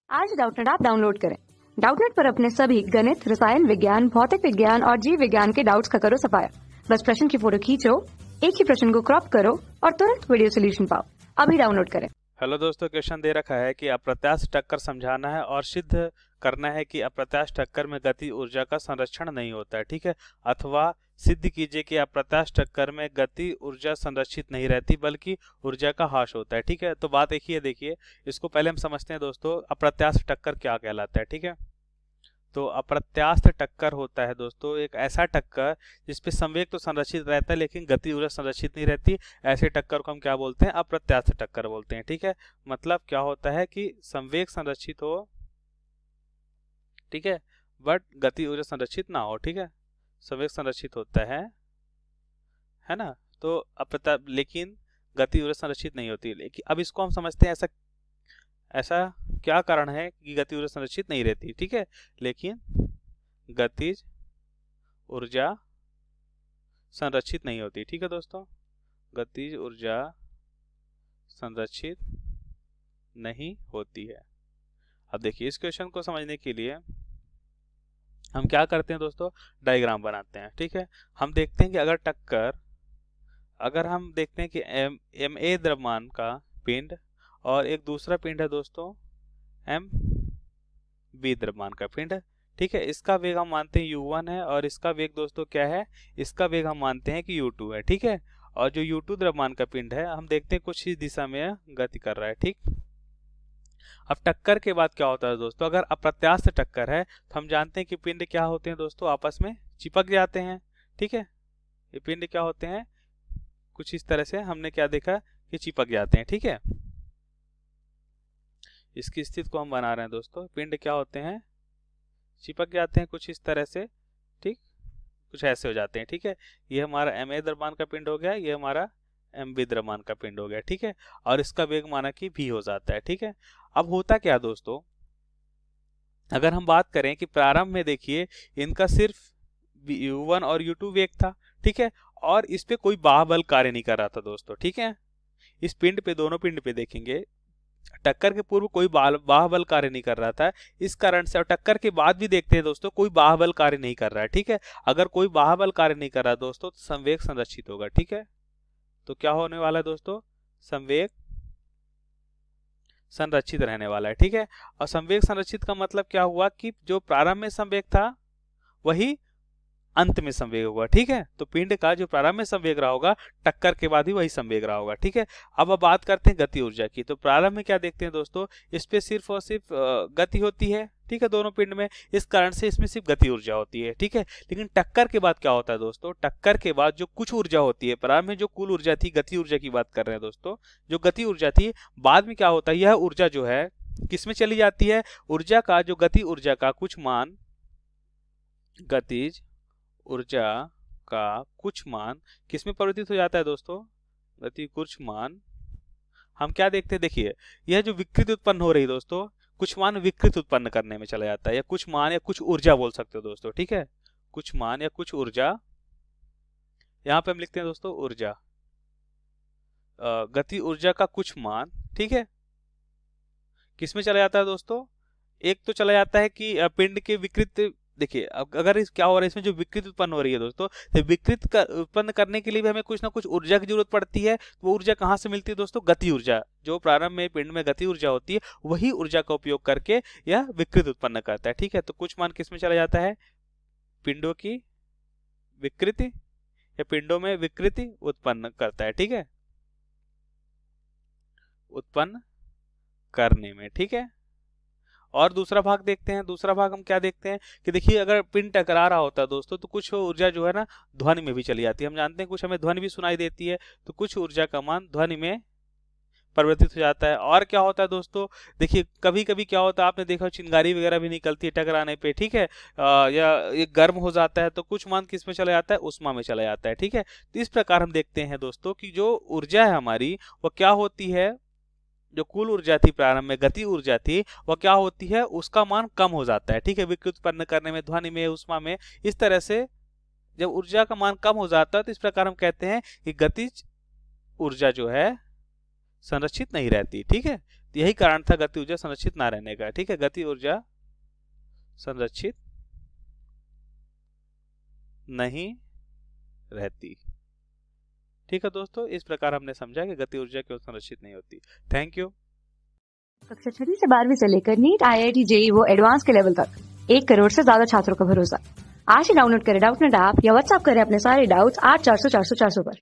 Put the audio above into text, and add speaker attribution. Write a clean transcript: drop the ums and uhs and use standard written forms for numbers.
Speaker 1: आज Doubtnut app download करें। Doubtnut पर अपने सभी गणित, रसायन विज्ञान, भौतिक विज्ञान और जीव विज्ञान के डाउट्स का करो सफाया। बस प्रश्न की फोटो खींचो, एक ही प्रश्न को क्रॉप करो और तुरंत वीडियो सोल्यूशन पाओ। अभी डाउनलोड करें।
Speaker 2: हेलो दोस्तों, क्वेश्चन दे रखा है कि अप्रत्यास्थ टक्कर समझाना है और सिद्ध करना है कि अप्रत्यास्थ टक्कर में गति ऊर्जा का संरक्षण नहीं होता है। ठीक है, अथवा सिद्ध कीजिए कि अप्रत्यास्थ टक्कर में गति ऊर्जा संरक्षित नहीं रहती बल्कि ऊर्जा का ह्रास होता है। ठीक है, तो बात एक ही है। देखिए, इसको पहले हम समझते हैं दोस्तों, अप्रत्यास्थ टक्कर क्या कहलाता है। ठीक है, तो अप्रत्यास्थ टक्कर होता है दोस्तों एक ऐसा टक्कर जिसपे संवेग तो संरक्षित रहता है लेकिन गति ऊर्जा संरक्षित नहीं रहती। ऐसे टक्कर को हम क्या बोलते हैं? अप्रत्यास्थ टक्कर बोलते हैं। ठीक है, मतलब क्या होता है कि संवेग संरक्षित हो, ठीक है, बट गति ऊर्जा संरक्षित ना हो। ठीक है, संवेग संरक्षित होता है ना, तो लेकिन गति ऊर्जा संरक्षित नहीं होती। लेकिन अब इसको हम समझते हैं ऐसा क्या कारण है कि गति ऊर्जा संरक्षित नहीं रहती। ठीक है, लेकिन गतिज ऊर्जा संरक्षित नहीं होती। ठीक है दोस्तों, गतिज ऊर्जा संरक्षित नहीं होती है। अब देखिए, इस क्वेश्चन को समझने के लिए हम क्या करते हैं दोस्तों, डायग्राम बनाते हैं। ठीक है, हम देखते हैं कि अगर हम देखते हैं कि एम ए द्रव्यमान का पिंड और एक दूसरा पिंड है दोस्तों एम बी द्रव्यमान का पिंड। ठीक है, इसका वेग हम मानते हैं u1 है और इसका वेग दोस्तों क्या है? इसका वेग हम मानते हैं कि u2 है। ठीक है, और जो u2 द्रव्यमान का पिंड है हम देखते हैं कुछ इस दिशा में गति कर रहा है। ठीक, अब टक्कर के बाद क्या होता है दोस्तों? अगर अप्रत्यास्थ टक्कर है तो हम जानते हैं कि पिंड क्या होते हैं दोस्तों, आपस में चिपक जाते हैं। ठीक है, ये पिंड क्या होते हैं? कुछ इस तरह से हमने क्या देखा कि चिपक जाते हैं। ठीक है, इसकी स्थिति को हम बना रहे हैं दोस्तों, पिंड क्या होते हैं? चिपक जाते हैं कुछ इस तरह से। ठीक, कुछ ऐसे हो जाते हैं। ठीक है, ये हमारा एम ए द्रव्यमान का पिंड हो गया, ये हमारा एम बी द्रव्यमान का पिंड हो गया। ठीक है, और इसका वेग माना कि v हो जाता है। ठीक है, अब होता क्या दोस्तों, अगर हम बात करें कि प्रारंभ में देखिए इनका सिर्फ u1 और u2 वेग था। ठीक है, और इस पे कोई बाह्य बल कार्य नहीं कर रहा था दोस्तों। ठीक है, इस पिंड पे, दोनों पिंड पे देखेंगे टक्कर के पूर्व कोई बाह्य बल कार्य नहीं कर रहा था। इस कारण से, और टक्कर के बाद भी देखते हैं दोस्तों कोई बाह्य बल कार्य नहीं कर रहा है। ठीक है, अगर कोई बाह्य बल कार्य नहीं कर रहा दोस्तों तो संवेग संरक्षित होगा। ठीक है, तो क्या होने वाला है दोस्तों? संवेग संरक्षित रहने वाला है। ठीक है, और संवेग संरक्षित का मतलब क्या हुआ कि जो प्रारंभ में संवेग था वही अंत में संवेग होगा। ठीक है, तो पिंड का जो प्रारंभ में संवेग रहा होगा टक्कर के बाद भी वही संवेग रहा होगा। ठीक है, अब बात करते हैं गति ऊर्जा की। तो प्रारंभ में क्या देखते हैं दोस्तों, इस पे सिर्फ और सिर्फ गति होती है। ठीक है, दोनों पिंड में, इस कारण से इसमें सिर्फ गति ऊर्जा होती है। ठीक है, लेकिन टक्कर के बाद क्या होता है दोस्तों? टक्कर के बाद जो कुछ ऊर्जा होती है, प्रारंभ में जो कुल ऊर्जा थी, गति ऊर्जा की बात कर रहे हैं दोस्तों, जो गति ऊर्जा थी, बाद में क्या होता है, यह ऊर्जा जो है किसमें चली जाती है? ऊर्जा का जो गति ऊर्जा का कुछ मान, गतिज ऊर्जा का कुछ मान किसमें परिवर्तित हो जाता है दोस्तों? गति कुछ मान हम क्या देखते हैं? देखिए, यह जो विकृति उत्पन्न हो रही है दोस्तों, कुछ मान विकृति उत्पन्न करने में चला जाता है, या कुछ मान या कुछ ऊर्जा बोल सकते हो दोस्तों। ठीक है, कुछ मान या कुछ ऊर्जा, यहां पे हम लिखते हैं दोस्तों ऊर्जा, गति ऊर्जा का कुछ मान। ठीक है, किसमें चला जाता है दोस्तों? एक तो चला जाता है कि पिंड के विकृत, देखिए अगर क्या हो रहा है, इसमें जो विकृति उत्पन्न हो रही है दोस्तों, तो विकृति उत्पन्न करने के लिए भी हमें कुछ ना कुछ ऊर्जा की जरूरत पड़ती है। तो वो ऊर्जा कहाँ से मिलती है दोस्तों? गति ऊर्जा, जो प्रारंभ में पिंड में गति ऊर्जा होती है वही ऊर्जा का उपयोग करके यह विकृति उत्पन्न करता है। ठीक है, तो कुछ मान किसमें चला जाता है? पिंडों की विकृति या पिंडों में विकृति उत्पन्न करता है। ठीक है, उत्पन्न करने में। ठीक है, और दूसरा भाग देखते हैं। दूसरा भाग हम क्या देखते हैं कि देखिए, अगर पिंड टकरा रहा होता है दोस्तों तो कुछ ऊर्जा जो है ना ध्वनि में भी चली जाती है। हम जानते हैं कुछ हमें ध्वनि भी सुनाई देती है, तो कुछ ऊर्जा का मान ध्वनि में परिवर्तित हो जाता है। और क्या होता है दोस्तों, देखिए कभी कभी क्या होता है, आपने देखा चिंगारी वगैरह भी निकलती है टकराने पे। ठीक है, या ये गर्म हो जाता है तो कुछ मान किस में चला जाता है? उष्मा में चला जाता है। ठीक है, तो इस प्रकार हम देखते हैं दोस्तों कि जो ऊर्जा है हमारी वो क्या होती है, जो कुल ऊर्जा थी प्रारंभ में, गति ऊर्जा थी, वह क्या होती है? उसका मान कम हो जाता है। ठीक है, विकृति उत्पन्न करने में, ध्वनि में, उष्मा में, इस तरह से जब ऊर्जा का मान कम हो जाता है तो इस प्रकार हम कहते हैं कि गतिज ऊर्जा जो है संरक्षित नहीं रहती। ठीक है, यही कारण था गति ऊर्जा संरक्षित ना रहने का। ठीक है, गति ऊर्जा संरक्षित नहीं रहती। ठीक है दोस्तों, इस प्रकार हमने समझा कि गति ऊर्जा क्यों संरक्षित नहीं होती। Thank you.
Speaker 1: कक्षा 6 से 12वीं से लेकर नीट, IIT, JEE वो एडवांस के लेवल तक 1 करोड़ से ज्यादा छात्रों का भरोसा। आज ही डाउनलोड करें डाउटनेट ऐप या व्हाट्सएप करें अपने सारे डाउट्स 8400 400 400 पर।